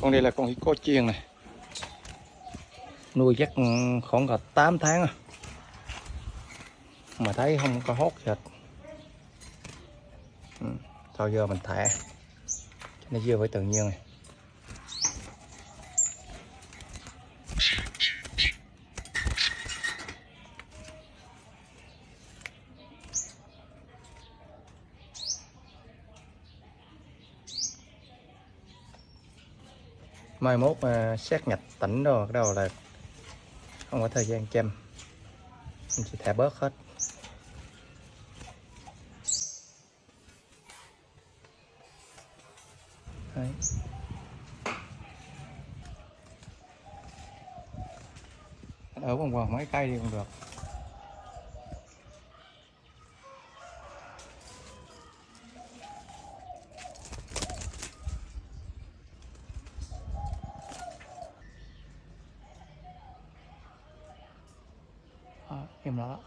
Con đây là con hươu có chiên này, nuôi chắc khoảng cả 8 tháng à. Mà thấy không có hốt gì hết. Thôi giờ mình thả nó vừa với tự nhiên này. Mai mốt mà sát nhập tỉnh rồi đâu là không có thời gian chăm, mình chỉ thả bớt hết. Đấy. Ở vòng vòng mấy cây đi cũng được. Em đó.